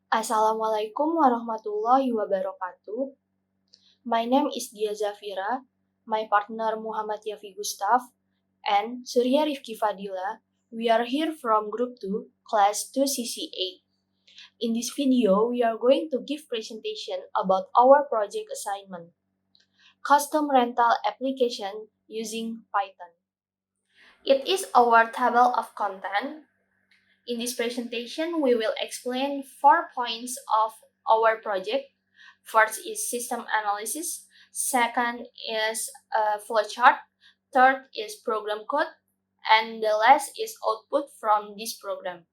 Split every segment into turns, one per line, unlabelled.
Assalamualaikum warahmatullahi wabarakatuh. My name is Dia Zafira, my partner Muhammad Yafi Gustaf, and Surya Rifki Fadila. We are here from Group 2, Class 2 CC8. In this video, we are going to give presentation about our project assignment, custom rental application using Python. It is our table of content. In this presentation, we will explain 4 points of our project. First is system analysis, second is a flowchart, third is program code, and the last is output from this program.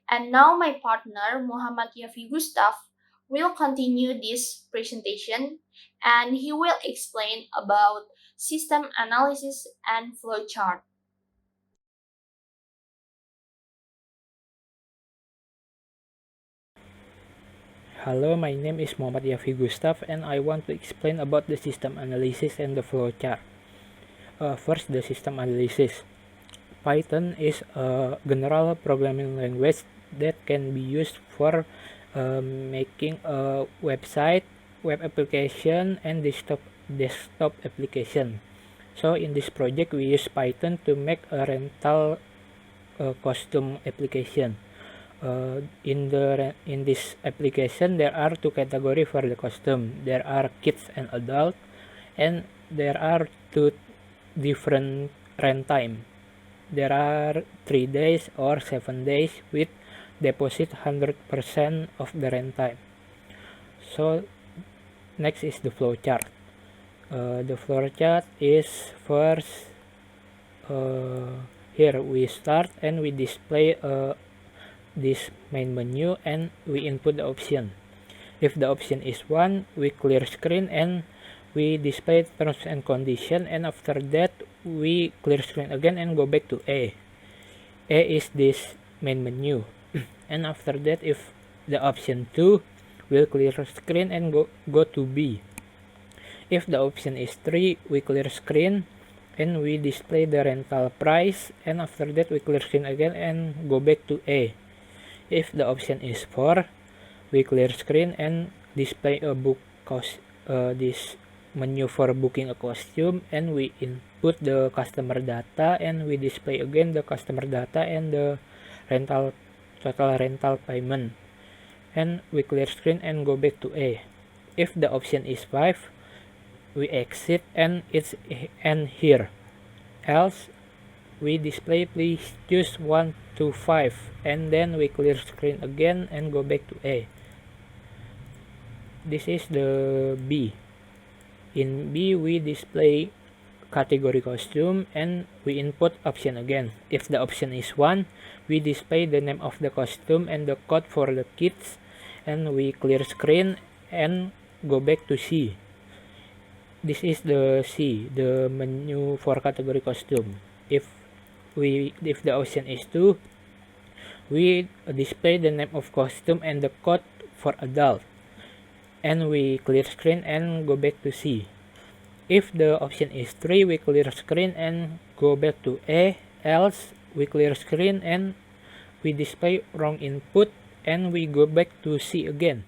And now my partner, Muhammad Yafi Gustaf, will continue this presentation and he will explain about system analysis and flowchart.
Hello, my name is Muhammad Yafi Gustaf and I want to explain about the system analysis and the flowchart. First, the system analysis. Python is a general programming language that can be used for making a website, web application, and desktop application. So in this project, we use Python to make a rental custom application. In this application there are two categories for the custom. There are kids and adult, and there are two different rent time. There are 3 days or 7 days with deposit 100% of the rent time. So next is the flowchart. The flowchart is first, here we start and we display this main menu and we input the option. If the option is 1, we clear screen and we display terms and condition, and after that we clear screen again and go back to A. A is this main menu. And after that, if the option 2, we'll clear screen and go to B. If the option is 3, we clear screen and we display the rental price, and after that we clear screen again and go back to A. If the option is 4, we clear screen and display a this menu for booking a costume, and we input the customer data and we display again the customer data and the total rental payment, and we clear screen and go back to A. If the option is 5, we exit and it's end here. Else we display please choose 1 to 5, and then we clear screen again and go back to A. This is the B. In B we display category costume and we input option again. If the option is 1, we display the name of the costume and the code for the kids, and we clear screen and go back to C. This is the C, the menu for category costume. If the option is 2, we display the name of costume and the code for adult, and we clear screen and go back to C. If the option is 3, we clear screen and go back to A. Else we clear screen and we display wrong input and we go back to C again.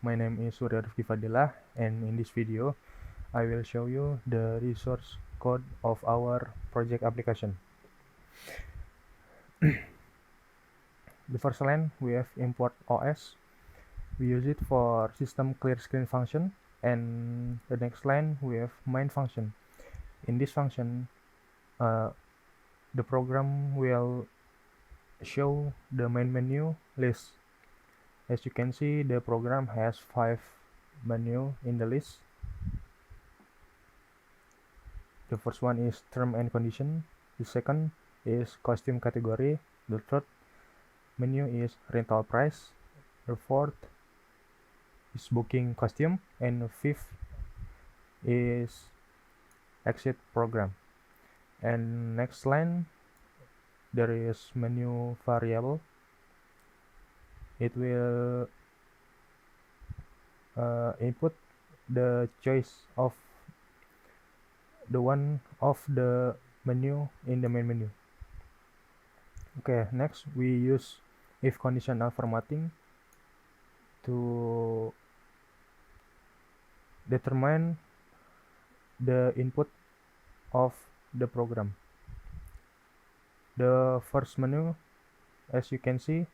My name is Surya Rifki Fadila, and in this video I will show you the resource code of our project application. The first line we have import OS. We use it for system clear screen function, and the next line we have main function. In this function, the program will show the main menu list. As you can see, the program has 5 menu in the list. The first one is term and condition. The second is costume category. The third menu is rental price. The fourth is booking costume, and the fifth is exit program. And next line, there is menu variable. It will input the choice of the one of the menu in the main menu. Okay, next we use if conditional formatting to determine the input of the program. The first menu, as you can see,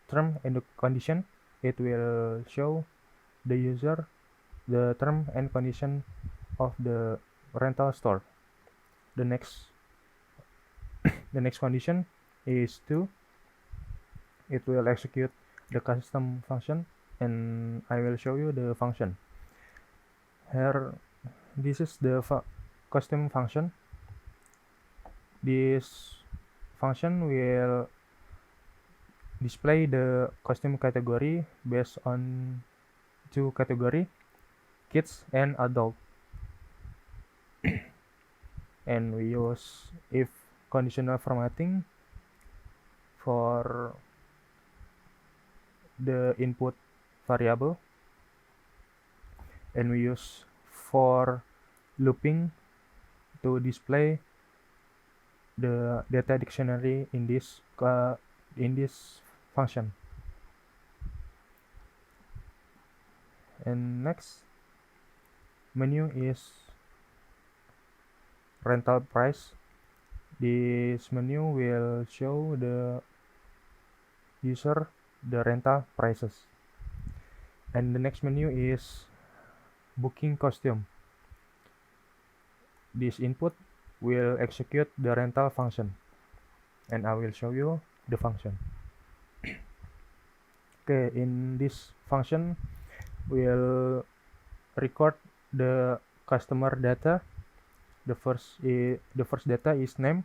term and the condition, it will show the user the term and condition of the rental store. The next condition is 2. It will execute the custom function, and I will show you the function. Here, this is the custom function. This function will display the custom category based on 2 category, kids and adult. And we use if conditional formatting for the input variable, and we use for looping to display the data dictionary in this function. And next menu is rental price. This menu will show the user the rental prices. And the next menu is booking costume. This input will execute the rental function, and I will show you the function. Okay, in this function we'll record the customer data. The first data is name,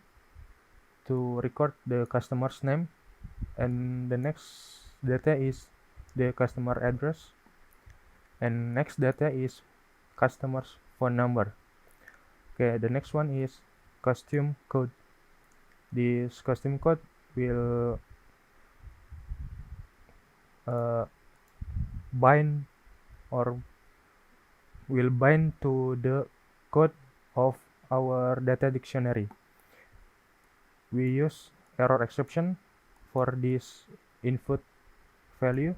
to record the customer's name, and the next data is the customer address, and next data is customer's phone number. Okay, the next one is costume code. This costume code will bind to the code of our data dictionary. We use error exception for this input value,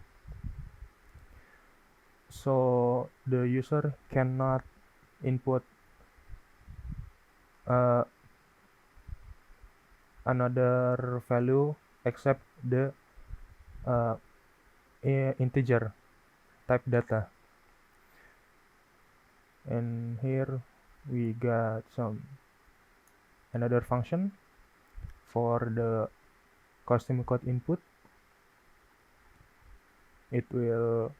so the user cannot input another value except the integer type data. And here we got another function for the costume code input. It will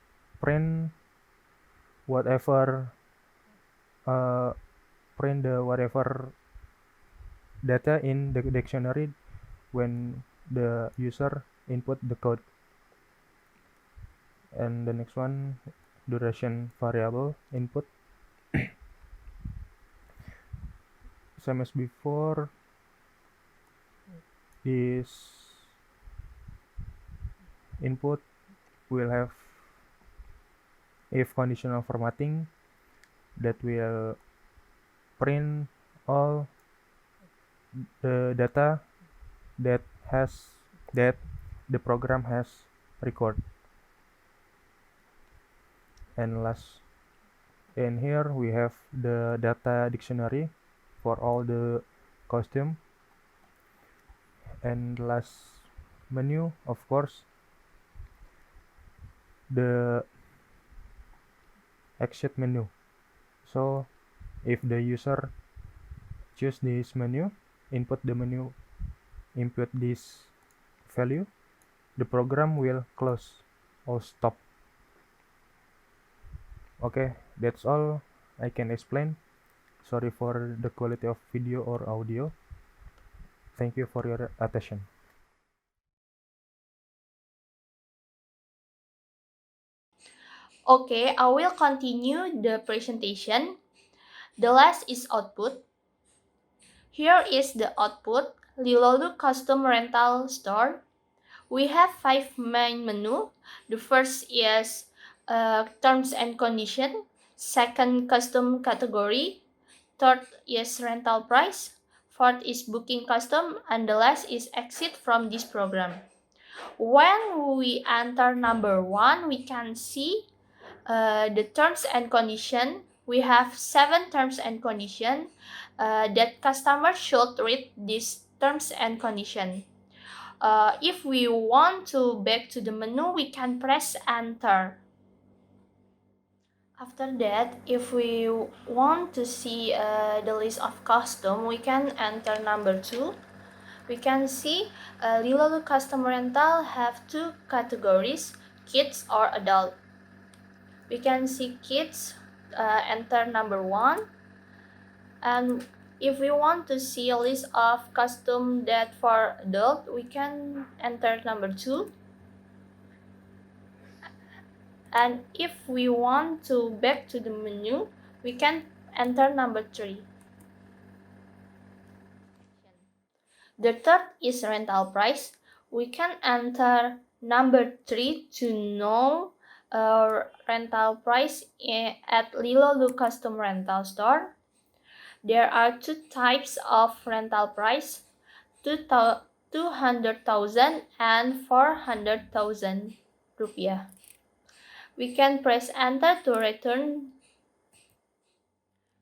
print whatever data in the dictionary when the user input the code. And the next one, duration variable input. Same as before, this input will have if conditional formatting that will print all the data that the program has record. And here we have the data dictionary for all the costume. And last menu, of course, the exit menu. So if the user choose this menu, input this value, the program will close or stop. Okay, that's all I can explain. Sorry for the quality of video or audio. Thank you for your attention.
Okay, I will continue the presentation. The last is output. Here is the output, Lilolu Custom Rental Store. We have 5 main menu. The first is terms and condition. Second, custom category. Third is rental price. Fourth is booking custom, and the last is exit from this program. When we enter number 1, we can see the terms and condition. We have 7 terms and condition that customers should read these terms and condition. If we want to back to the menu, we can press enter. After that, if we want to see the list of custom, we can enter number 2. We can see Lilo Custom Rental have 2 categories, kids or adult. We can see kids, enter number 1. And if we want to see a list of custom that for adult, we can enter number 2. And if we want to back to the menu, we can enter number 3. The third is rental price. We can enter number 3 to know rental price at Lilo Custom Rental Store. There are 2 types of rental price, 200,000 and 400,000 rupiah. We can press enter to return.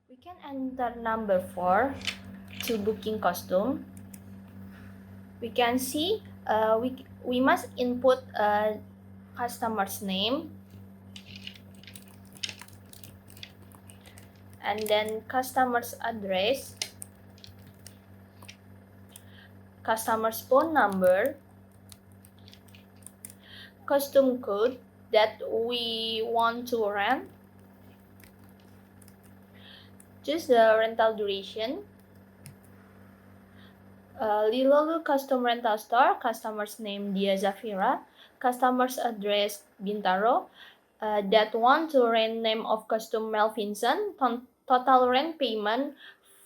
We can enter number 4 to booking costume. We can see we must input a customer's name and then customer's address, customer's phone number, costume code that we want to rent, choose the rental duration, Lilo Custom Rental Store, customer's name Dia Zafira, customer's address Bintaro, that want to rent name of costume Mel Vincent, total rent payment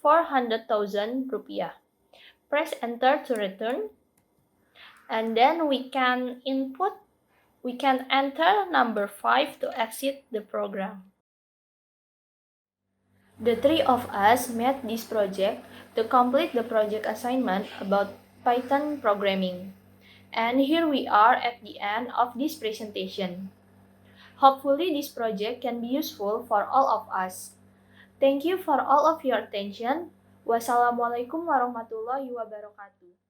400,000 rupiah. Press enter to return, and then we can enter number 5 to exit the program. The 3 of us made this project to complete the project assignment about Python programming. And here we are at the end of this presentation. Hopefully this project can be useful for all of us. Thank you for all of your attention. Wassalamualaikum warahmatullahi wabarakatuh.